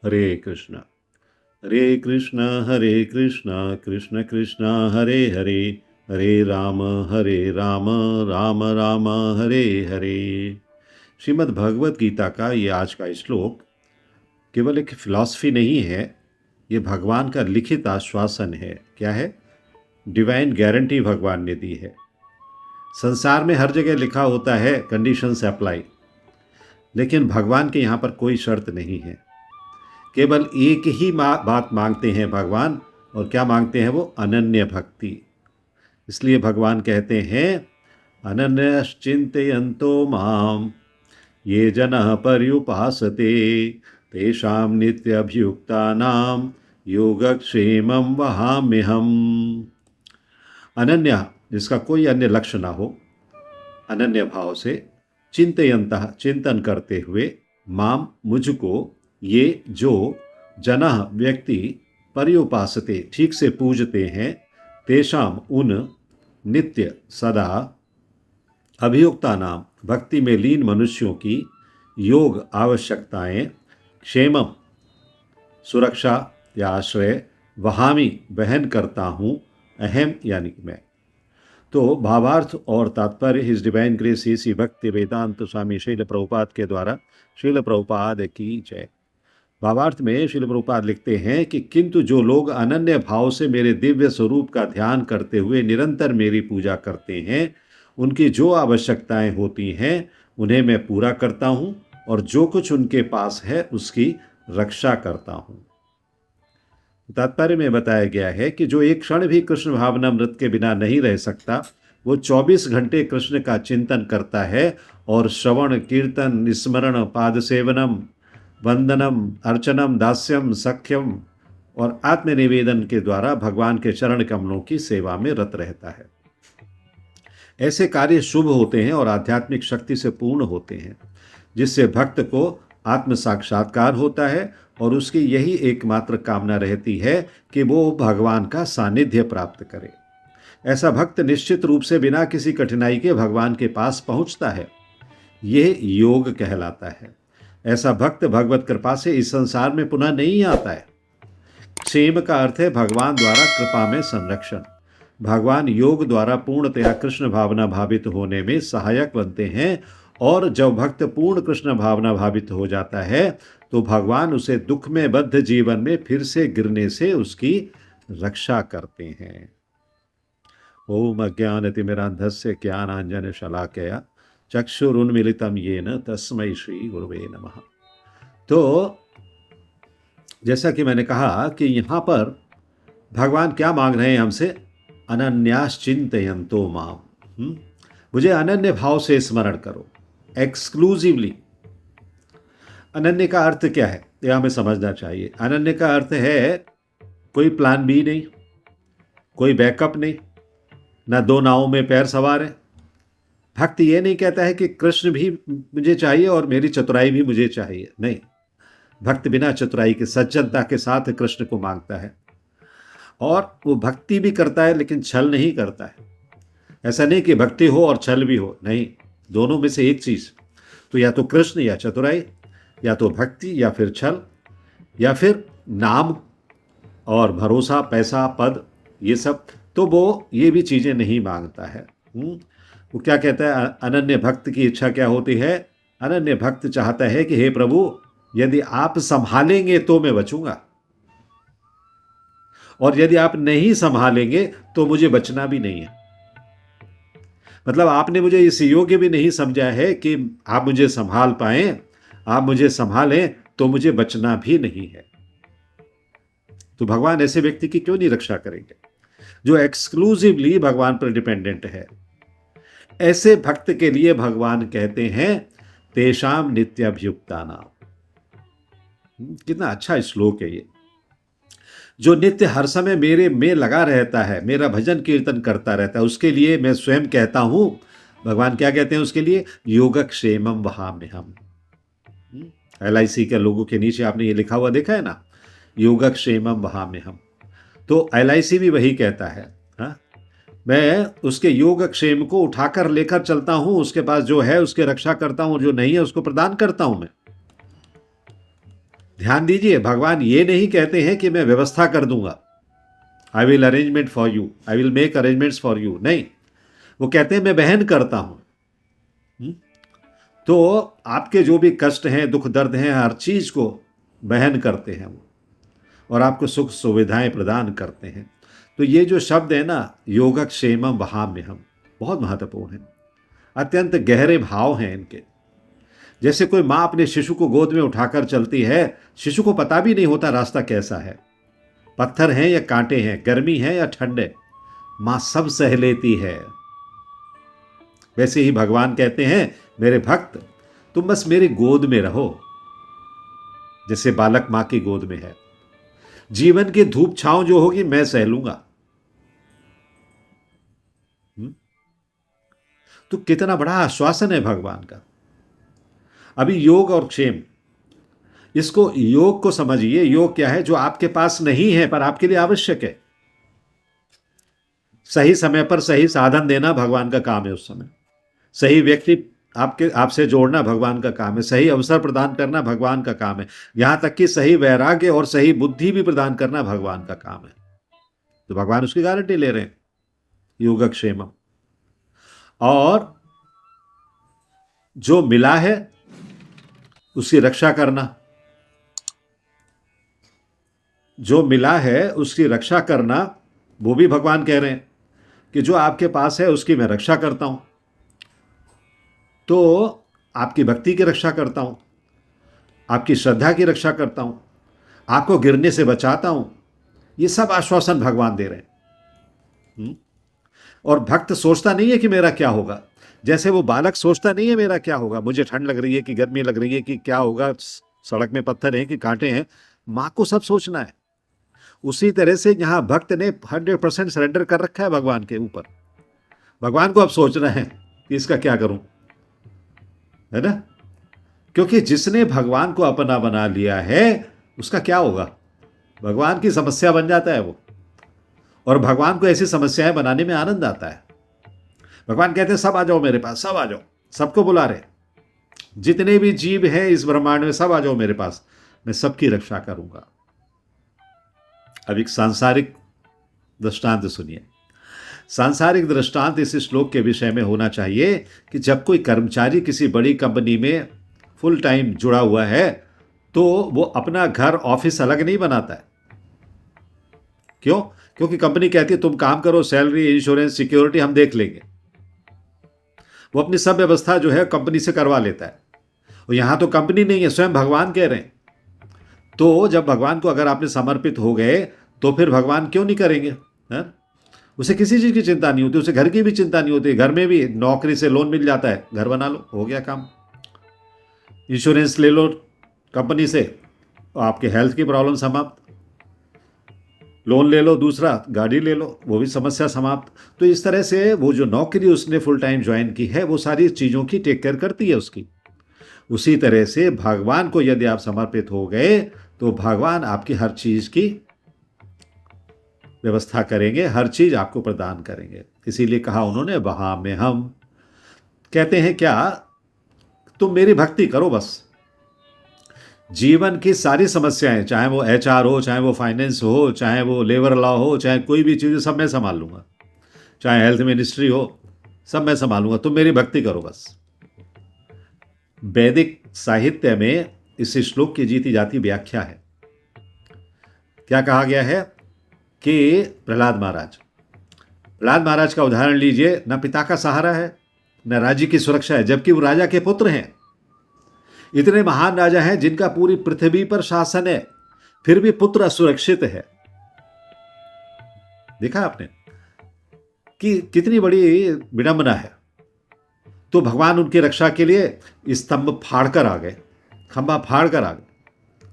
हरे कृष्ण हरे कृष्ण कृष्ण कृष्ण हरे हरे, हरे राम राम राम हरे हरे। श्रीमद् भगवत गीता का ये आज का श्लोक केवल एक फिलॉसफी नहीं है, ये भगवान का लिखित आश्वासन है। क्या है? डिवाइन गारंटी भगवान ने दी है। संसार में हर जगह लिखा होता है कंडीशंस अप्लाई, लेकिन भगवान के यहाँ पर कोई शर्त नहीं है। केवल एक ही बात मांगते हैं भगवान, और क्या मांगते हैं वो? अनन्य भक्ति। इसलिए भगवान कहते हैं अनन्यश्चिन्तयन्तो माम ये जनः पर्युपासते तेषां नित्यभियुक्तानां योगक्षेमं वहाम्यहम्। अनन्य, जिसका कोई अन्य लक्ष्य ना हो, अनन्य भाव से, चिंतयन्तः, चिंतन करते हुए, माम, मुझको, ये जो, जनः, व्यक्ति, पर्युपासते, ठीक से पूजते हैं, तेषाम, उन, नित्य, सदा, अभियुक्ता नाम, भक्ति में लीन मनुष्यों की, योग, आवश्यकताएं, क्षेमम, सुरक्षा या आश्रय, वहामी, वहन करता हूँ, अहम यानी कि मैं। तो भावार्थ और तात्पर्य हिज डिवाइन ग्रेस सी भक्ति वेदांत स्वामी श्रील प्रभुपाद के द्वारा। श्रील प्रभुपाद की जय। भावार्थ में श्रील प्रभुपाद लिखते हैं कि किंतु जो लोग अनन्य भाव से मेरे दिव्य स्वरूप का ध्यान करते हुए निरंतर मेरी पूजा करते हैं, उनकी जो आवश्यकताएं होती हैं उन्हें मैं पूरा करता हूँ, और जो कुछ उनके पास है उसकी रक्षा करता हूँ। तात्पर्य में बताया गया है कि जो एक क्षण भी कृष्ण भावनामृत के बिना नहीं रह सकता, वो 24 घंटे कृष्ण का चिंतन करता है, और श्रवण, कीर्तन, स्मरण, पाद सेवनम, वंदनम, अर्चनम, दास्यम, सख्यम और आत्मनिवेदन के द्वारा भगवान के चरण कमलों की सेवा में रत रहता है। ऐसे कार्य शुभ होते हैं और आध्यात्मिक शक्ति से पूर्ण होते हैं, जिससे भक्त को आत्म साक्षात्कार होता है, और उसकी यही एकमात्र कामना रहती है कि वो भगवान का सानिध्य प्राप्त करे। ऐसा भक्त निश्चित रूप से बिना किसी कठिनाई के भगवान के पास पहुंचता है। यह योग कहलाता है। ऐसा भक्त भगवत कृपा से इस संसार में पुनः नहीं आता है। क्षेम का अर्थ है भगवान द्वारा कृपा में संरक्षण। भगवान योग द्वारा पूर्णतया कृष्ण भावना भावित होने में सहायक बनते हैं, और जब भक्त पूर्ण कृष्ण भावना भावित हो जाता है तो भगवान उसे दुख में बद्ध जीवन में फिर से गिरने से उसकी रक्षा करते हैं। ओम अज्ञानतिमिरान्धस्य ज्ञानाञ्जनशलाकया चक्षुरुन्मीलितं येन तस्मै श्री गुरुवे नमः। तो जैसा कि मैंने कहा कि यहाँ पर भगवान क्या मांग रहे हैं हमसे? अनन्याश्चिन्तयन्तो माम। मुझे अनन्य भाव से स्मरण करो, एक्सक्लूसिवली। अनन्य का अर्थ क्या है यह हमें समझना चाहिए। अनन्य का अर्थ है कोई प्लान बी नहीं, कोई बैकअप नहीं, ना दो नावों में पैर सवार है। भक्त ये नहीं कहता है कि कृष्ण भी मुझे चाहिए और मेरी चतुराई भी मुझे चाहिए, नहीं। भक्त बिना चतुराई के सज्जनता के साथ कृष्ण को मांगता है, और वो भक्ति भी करता है लेकिन छल नहीं करता है। ऐसा नहीं कि भक्ति हो और छल भी हो, नहीं, दोनों में से एक चीज। तो या तो कृष्ण या चतुराई, या तो भक्ति या फिर छल, या फिर नाम और भरोसा, पैसा, पद, ये सब। तो वो ये भी चीजें नहीं मांगता है। वो क्या कहता है? अनन्य भक्त की इच्छा क्या होती है? अनन्य भक्त चाहता है कि हे प्रभु, यदि आप संभालेंगे तो मैं बचूंगा, और यदि आप नहीं संभालेंगे तो मुझे बचना भी नहीं है। मतलब आपने मुझे इस योग्य भी नहीं समझा है कि आप मुझे संभाल पाएं, आप मुझे संभालें तो मुझे बचना भी नहीं है। तो भगवान ऐसे व्यक्ति की क्यों नहीं रक्षा करेंगे जो एक्सक्लूसिवली भगवान पर डिपेंडेंट है? ऐसे भक्त के लिए भगवान कहते हैं तेषाम नित्याभियुक्ता नाम। कितना अच्छा श्लोक है ये। जो नित्य हर समय मेरे में लगा रहता है, मेरा भजन कीर्तन करता रहता है, उसके लिए मैं स्वयं कहता हूं, भगवान क्या कहते हैं उसके लिए? योगक्षेमम वहाम्यहम्। LIC के लोगों के नीचे आपने ये लिखा हुआ देखा है ना, योगक्षेमम वहाम्यहम्। तो LIC भी वही कहता है। हाँ, मैं उसके योगक्षेम को उठाकर लेकर चलता हूं, उसके पास जो है उसकी रक्षा करता हूं, जो नहीं है उसको प्रदान करता हूं मैं। ध्यान दीजिए, भगवान ये नहीं कहते हैं कि मैं व्यवस्था कर दूंगा, I will arrangement for you, I will make arrangements for you, नहीं। वो कहते हैं मैं वहन करता हूं। तो आपके जो भी कष्ट हैं, दुख दर्द हैं, हर चीज को वहन करते हैं वो, और आपको सुख सुविधाएं प्रदान करते हैं। तो ये जो शब्द है ना, योगक्षेमम वहाम्यहम्, बहुत महत्वपूर्ण है। अत्यंत गहरे भाव हैं इनके। जैसे कोई माँ अपने शिशु को गोद में उठाकर चलती है, शिशु को पता भी नहीं होता रास्ता कैसा है, पत्थर हैं या कांटे हैं, गर्मी है या ठंडे, माँ सब सह लेती है। वैसे ही भगवान कहते हैं, मेरे भक्त तुम बस मेरी गोद में रहो, जैसे बालक मां की गोद में है। जीवन की धूप छांव जो होगी मैं सह लूंगा। तो कितना बड़ा आश्वासन है भगवान का। अभी योग और क्षेम, इसको योग को समझिए। योग क्या है? जो आपके पास नहीं है पर आपके लिए आवश्यक है। सही समय पर सही साधन देना भगवान का काम है। उस समय सही व्यक्ति आपसे जोड़ना भगवान का काम है। सही अवसर प्रदान करना भगवान का काम है। यहां तक कि सही वैराग्य और सही बुद्धि भी प्रदान करना भगवान का काम है। तो भगवान उसकी गारंटी ले रहे हैं, योगक्षेमम। और जो मिला है उसकी रक्षा करना, जो मिला है उसकी रक्षा करना, वो भी भगवान कह रहे हैं कि जो आपके पास है उसकी मैं रक्षा करता हूं। तो आपकी भक्ति की रक्षा करता हूं, आपकी श्रद्धा की रक्षा करता हूं, आपको गिरने से बचाता हूं। ये सब आश्वासन भगवान दे रहे हैं। और भक्त सोचता नहीं है कि मेरा क्या होगा, जैसे वो बालक सोचता नहीं है मेरा क्या होगा, मुझे ठंड लग रही है कि गर्मी लग रही है कि क्या होगा, सड़क में पत्थर हैं कि कांटे हैं। मां को सब सोचना है। उसी तरह से यहां भक्त ने 100% सरेंडर कर रखा है भगवान के ऊपर। भगवान को अब सोचना है कि इसका क्या करूं, है ना? क्योंकि जिसने भगवान को अपना बना लिया है उसका क्या होगा? भगवान की समस्या बन जाता है वो। और भगवान को ऐसी समस्याएं बनाने में आनंद आता है। भगवान कहते हैं सब आ जाओ मेरे पास, सब आ जाओ। सबको बुला रहे, जितने भी जीव हैं इस ब्रह्मांड में सब आ जाओ मेरे पास, मैं सबकी रक्षा करूंगा। अब एक सांसारिक दृष्टांत सुनिए। सांसारिक दृष्टांत इस श्लोक के विषय में होना चाहिए कि जब कोई कर्मचारी किसी बड़ी कंपनी में फुल टाइम जुड़ा हुआ है तो वो अपना घर ऑफिस अलग नहीं बनाता है। क्यों? क्योंकि कंपनी कहती है तुम काम करो, सैलरी, इंश्योरेंस, सिक्योरिटी हम देख लेंगे। वो अपनी सब व्यवस्था जो है कंपनी से करवा लेता है। और यहां तो कंपनी नहीं है, स्वयं भगवान कह रहे हैं। तो जब भगवान को अगर आपने समर्पित हो गए तो फिर भगवान क्यों नहीं करेंगे? है? उसे किसी चीज की चिंता नहीं होती, उसे घर की भी चिंता नहीं होती। घर में भी नौकरी से लोन मिल जाता है, घर बना लो, हो गया काम। इंश्योरेंस ले लो कंपनी से, आपके हेल्थ की प्रॉब्लम समाप्त। लोन ले लो दूसरा, गाड़ी ले लो, वो भी समस्या समाप्त। तो इस तरह से वो जो नौकरी उसने फुल टाइम ज्वाइन की है वो सारी चीज़ों की टेक केयर करती है उसकी। उसी तरह से भगवान को यदि आप समर्पित हो गए तो भगवान आपकी हर चीज़ की व्यवस्था करेंगे, हर चीज़ आपको प्रदान करेंगे। इसीलिए कहा उन्होंने वहां में हम कहते हैं क्या, तुम मेरी भक्ति करो बस। जीवन की सारी समस्याएं, चाहे वो HR हो, चाहे वो फाइनेंस हो, चाहे वो लेबर लॉ हो, चाहे कोई भी चीज़, सब मैं संभाल लूंगा। चाहे हेल्थ मिनिस्ट्री हो, सब मैं संभालूंगा, तुम मेरी भक्ति करो बस। वैदिक साहित्य में इस श्लोक की जीती जाती व्याख्या है। क्या कहा गया है कि प्रहलाद महाराज का उदाहरण लीजिए। न पिता का सहारा है, न राज्य की सुरक्षा है, जबकि वो राजा के पुत्र हैं। इतने महान राजा हैं जिनका पूरी पृथ्वी पर शासन है, फिर भी पुत्र असुरक्षित है। देखा आपने कि कितनी बड़ी विडंबना है। तो भगवान उनकी रक्षा के लिए स्तंभ फाड़कर आ गए, खंभा फाड़कर आ गए।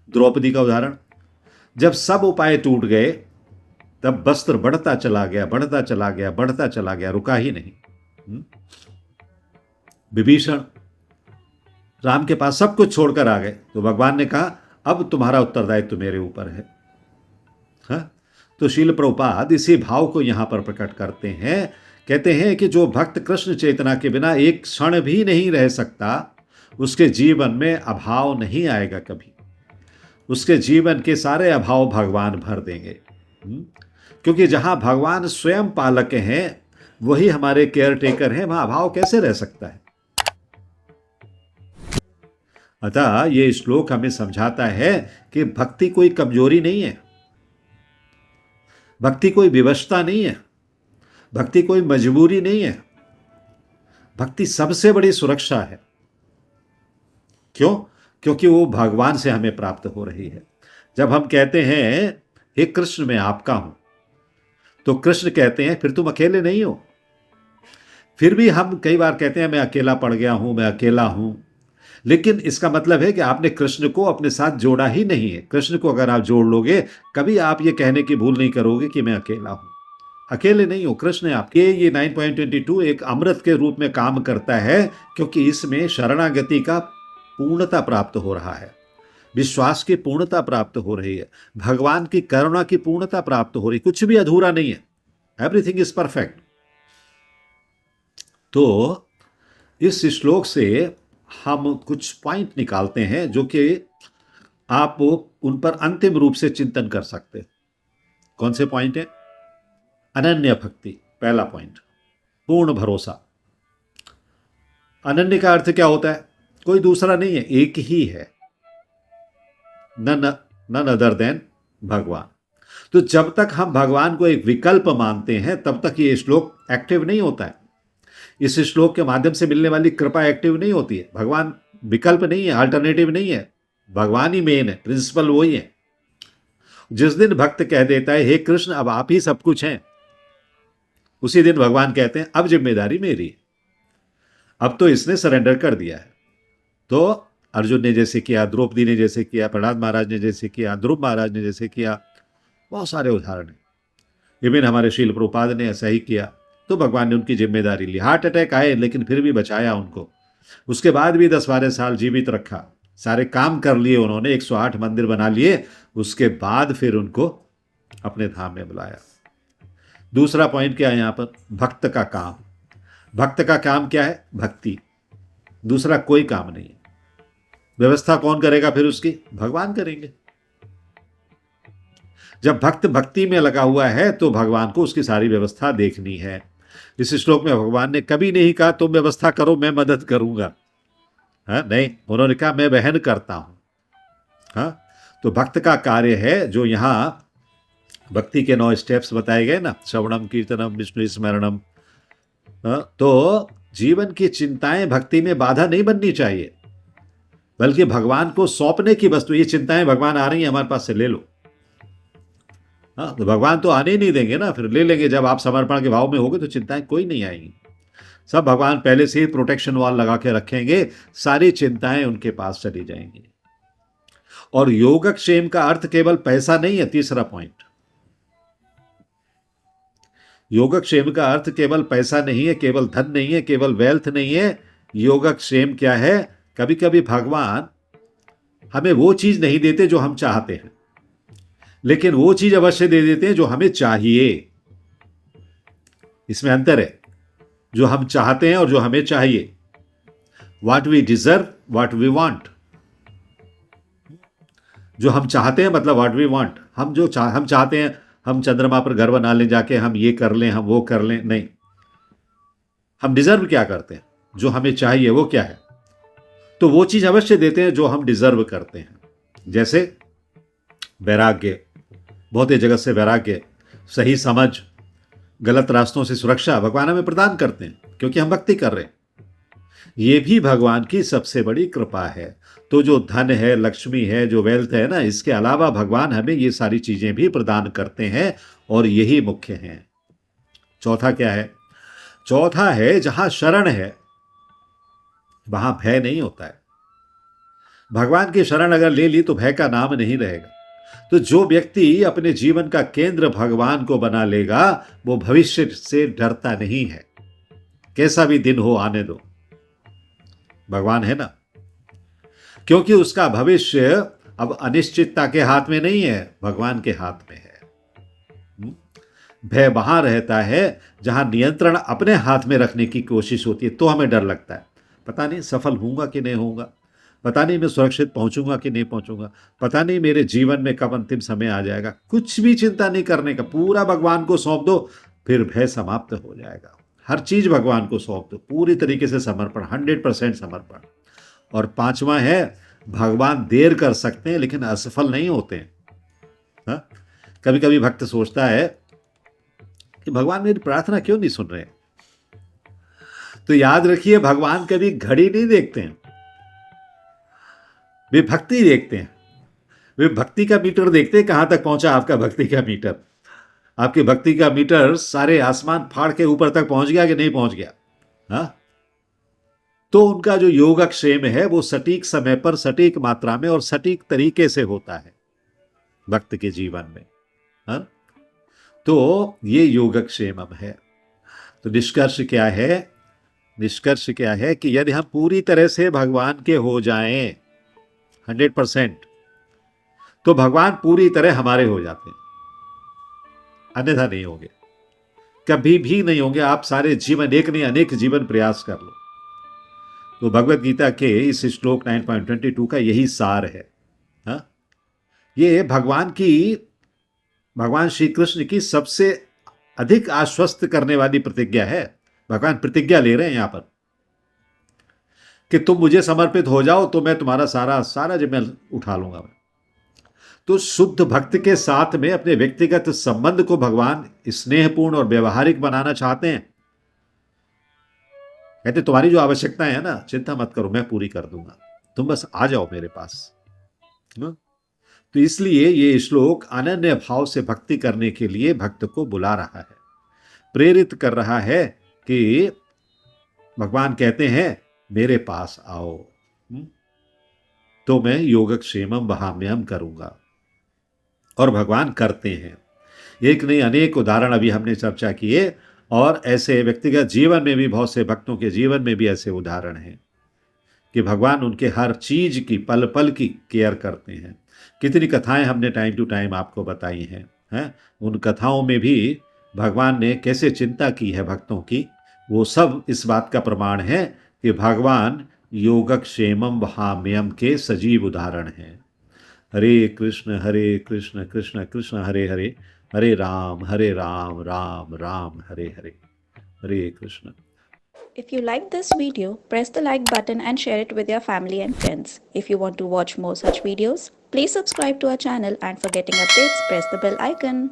द्रौपदी का उदाहरण, जब सब उपाय टूट गए तब वस्त्र बढ़ता चला गया, बढ़ता चला गया, बढ़ता चला गया, रुका ही नहीं। विभीषण राम के पास सब कुछ छोड़कर आ गए तो भगवान ने कहा अब तुम्हारा उत्तरदायित्व मेरे ऊपर है। हाँ? तो शील प्रभुपाद इसी भाव को यहां पर प्रकट करते हैं। कहते हैं कि जो भक्त कृष्ण चेतना के बिना एक क्षण भी नहीं रह सकता, उसके जीवन में अभाव नहीं आएगा कभी। उसके जीवन के सारे अभाव भगवान भर देंगे। क्योंकि जहां भगवान स्वयं पालक हैं, वही हमारे केयर टेकर हैं, वहां अभाव कैसे रह सकता है। अतः ये श्लोक हमें समझाता है कि भक्ति कोई कमजोरी नहीं है, भक्ति कोई विवशता नहीं है, भक्ति कोई मजबूरी नहीं है, भक्ति सबसे बड़ी सुरक्षा है। क्यों? क्योंकि वो भगवान से हमें प्राप्त हो रही है। जब हम कहते हैं हे कृष्ण मैं आपका हूं, तो कृष्ण कहते हैं फिर तुम अकेले नहीं हो। फिर भी हम कई बार कहते हैं मैं अकेला पड़ गया हूं, मैं अकेला हूं, लेकिन इसका मतलब है कि आपने कृष्ण को अपने साथ जोड़ा ही नहीं है। कृष्ण को अगर आप जोड़ लोगे, कभी आप ये कहने की भूल नहीं करोगे कि मैं अकेला हूं। अकेले नहीं हो, कृष्ण है आपके। ये 9.22 एक अमृत के रूप में काम करता है, क्योंकि इसमें शरणागति का पूर्णता प्राप्त हो रहा है, विश्वास की पूर्णता प्राप्त हो रही है, भगवान की करुणा की पूर्णता प्राप्त हो रही है। कुछ भी अधूरा नहीं है, एवरीथिंग इज परफेक्ट। तो इस श्लोक से हम कुछ पॉइंट निकालते हैं जो कि आप उन पर अंतिम रूप से चिंतन कर सकते हैं। कौन से पॉइंट है? अनन्य भक्ति, पहला पॉइंट, पूर्ण भरोसा। अनन्य का अर्थ क्या होता है? कोई दूसरा नहीं है, एक ही है, नन अदर देन भगवान। तो जब तक हम भगवान को एक विकल्प मानते हैं, तब तक ये श्लोक एक्टिव नहीं होता है। इस श्लोक के माध्यम से मिलने वाली कृपा एक्टिव नहीं होती है। भगवान विकल्प नहीं है, अल्टरनेटिव नहीं है, भगवान ही मेन है, प्रिंसिपल वही है। जिस दिन भक्त कह देता है हे कृष्ण अब आप ही सब कुछ हैं, उसी दिन भगवान कहते हैं अब जिम्मेदारी मेरी है, अब तो इसने सरेंडर कर दिया है। तो अर्जुन ने जैसे किया, द्रौपदी ने जैसे किया, प्रहलाद महाराज ने जैसे किया, ध्रुव महाराज ने जैसे किया, बहुत सारे उदाहरण हैं। इवन हमारे शील प्रभुपाद ने ऐसा ही किया। तो भगवान ने उनकी जिम्मेदारी ली। हार्ट अटैक आए लेकिन फिर भी बचाया उनको, उसके बाद भी 10-12 साल जीवित रखा, सारे काम कर लिए उन्होंने, 108 मंदिर बना लिए, उसके बाद फिर उनको अपने धाम में बुलाया। दूसरा पॉइंट क्या है यहाँ पर? भक्त का काम। भक्त का काम क्या है? भक्ति, दूसरा कोई काम नहीं है। व्यवस्था कौन करेगा फिर उसकी? भगवान करेंगे। जब भक्त भक्ति में लगा हुआ है तो भगवान को उसकी सारी व्यवस्था देखनी है। इस श्लोक में भगवान ने कभी नहीं कहा तुम व्यवस्था करो मैं मदद करूंगा, हाँ नहीं, उन्होंने कहा मैं वहन करता हूं। हाँ, तो भक्त का कार्य है जो यहां भक्ति के 9 स्टेप्स बताए गए ना, श्रवणम कीर्तनम विष्णु स्मरणम। तो जीवन की चिंताएं भक्ति में बाधा नहीं बननी चाहिए, बल्कि भगवान को सौंपने की वस्तु। ये चिंताएं भगवान आ रही हैं हमारे पास से ले लो। हाँ, तो भगवान तो आने ही नहीं देंगे ना, फिर ले लेंगे। जब आप समर्पण के भाव में होगे तो चिंताएं कोई नहीं आएंगी। सब भगवान पहले से ही प्रोटेक्शन वॉल लगा के रखेंगे, सारी चिंताएं उनके पास चली जाएंगी। और योगक्षेम का अर्थ केवल पैसा नहीं है। तीसरा पॉइंट, योगक्षेम का अर्थ केवल पैसा नहीं है, केवल धन नहीं है, केवल वेल्थ नहीं है। योगक्षेम क्या है? कभी कभी भगवान हमें वो चीज नहीं देते जो हम चाहते हैं, लेकिन वो चीज अवश्य दे देते हैं जो हमें चाहिए। इसमें अंतर है, जो हम चाहते हैं और जो हमें चाहिए। What we deserve, what we want. जो हम चाहते हैं मतलब व्हाट वी वांट। हम हम चाहते हैं हम चंद्रमा पर घर बना लें जाके, हम ये कर लें, हम वो कर लें, नहीं। हम डिजर्व क्या करते हैं? जो हमें चाहिए वो क्या है? तो वो चीज अवश्य देते हैं जो हम डिजर्व करते हैं। जैसे वैराग्य, भौतिक जगत से वैराग्य, सही समझ, गलत रास्तों से सुरक्षा भगवान हमें प्रदान करते हैं क्योंकि हम भक्ति कर रहे हैं। ये भी भगवान की सबसे बड़ी कृपा है। तो जो धन है, लक्ष्मी है, जो वेल्थ है ना, इसके अलावा भगवान हमें ये सारी चीजें भी प्रदान करते हैं और यही मुख्य हैं। चौथा क्या है? चौथा है जहां शरण है वहां भय नहीं होता है। भगवान की शरण अगर ले ली तो भय का नाम नहीं रहेगा। तो जो व्यक्ति अपने जीवन का केंद्र भगवान को बना लेगा, वो भविष्य से डरता नहीं है। कैसा भी दिन हो आने दो, भगवान है ना। क्योंकि उसका भविष्य अब अनिश्चितता के हाथ में नहीं है, भगवान के हाथ में है। भय वहां रहता है जहां नियंत्रण अपने हाथ में रखने की कोशिश होती है, तो हमें डर लगता है, पता नहीं सफल होऊंगा कि नहीं होऊंगा, पता नहीं मैं सुरक्षित पहुंचूंगा कि नहीं पहुंचूंगा, पता नहीं मेरे जीवन में कब अंतिम समय आ जाएगा। कुछ भी चिंता नहीं करने का, पूरा भगवान को सौंप दो, फिर भय समाप्त हो जाएगा। हर चीज भगवान को सौंप दो, पूरी तरीके से समर्पण, 100% समर्पण। और पांचवा है, भगवान देर कर सकते हैं लेकिन असफल नहीं होते हैं। हाँ? कभी कभी भक्त सोचता है कि भगवान मेरी प्रार्थना क्यों नहीं सुन रहे, तो याद रखिए भगवान कभी घड़ी नहीं देखते हैं, वे भक्ति देखते हैं। वे भक्ति का मीटर देखते हैं, कहां तक पहुंचा आपका भक्ति का मीटर। आपकी भक्ति का मीटर सारे आसमान फाड़ के ऊपर तक पहुंच गया कि नहीं पहुंच गया। हाँ? तो उनका जो योगक्षेम है वो सटीक समय पर, सटीक मात्रा में और सटीक तरीके से होता है भक्त के जीवन में। हाँ? तो ये योगक्षेमम है। तो निष्कर्ष क्या है? निष्कर्ष क्या है कि यदि हम पूरी तरह से भगवान के हो जाएं 100%, तो भगवान पूरी तरह हमारे हो जाते हैं, अन्यथा नहीं होंगे, कभी भी नहीं होंगे। आप सारे जीवन, एक नहीं अनेक जीवन प्रयास कर लो। तो भगवत गीता के इस श्लोक 9.22 का यही सार है। हाँ? ये भगवान श्री कृष्ण की सबसे अधिक आश्वस्त करने वाली प्रतिज्ञा है। भगवान प्रतिज्ञा ले रहे हैं यहां पर कि तुम मुझे समर्पित हो जाओ तो मैं तुम्हारा सारा जिम्मेदारी उठा लूंगा मैं। तो शुद्ध भक्त के साथ में अपने व्यक्तिगत संबंध को भगवान स्नेहपूर्ण और व्यवहारिक बनाना चाहते हैं। कहते तुम्हारी जो आवश्यकताएं है ना, चिंता मत करो, मैं पूरी कर दूंगा, तुम बस आ जाओ मेरे पास। तो इसलिए ये श्लोक अनन्य भाव से भक्ति करने के लिए भक्त को बुला रहा है, प्रेरित कर रहा है कि भगवान कहते हैं मेरे पास आओ, तो मैं योगक्षेमम वहाम्यहम करूंगा। और भगवान करते हैं। एक नहीं अनेक उदाहरण अभी हमने चर्चा किए, और ऐसे व्यक्तिगत जीवन में भी, बहुत से भक्तों के जीवन में भी ऐसे उदाहरण हैं कि भगवान उनके हर चीज की, पल पल की केयर करते हैं। कितनी कथाएं हमने टाइम टू टाइम आपको बताई हैं? उन कथाओं में भी भगवान ने कैसे चिंता की है भक्तों की, वो सब इस बात का प्रमाण है कि भगवान योगक्षेमम वहाम्यहम के सजीव उदाहरण हैं। हरे कृष्ण कृष्ण कृष्ण हरे हरे, हरे राम राम राम हरे हरे, हरे Krishna. If you like this video, press the like button and share it with your family and friends. If you want to watch more such videos, please subscribe to our channel, and for getting updates, press the bell icon.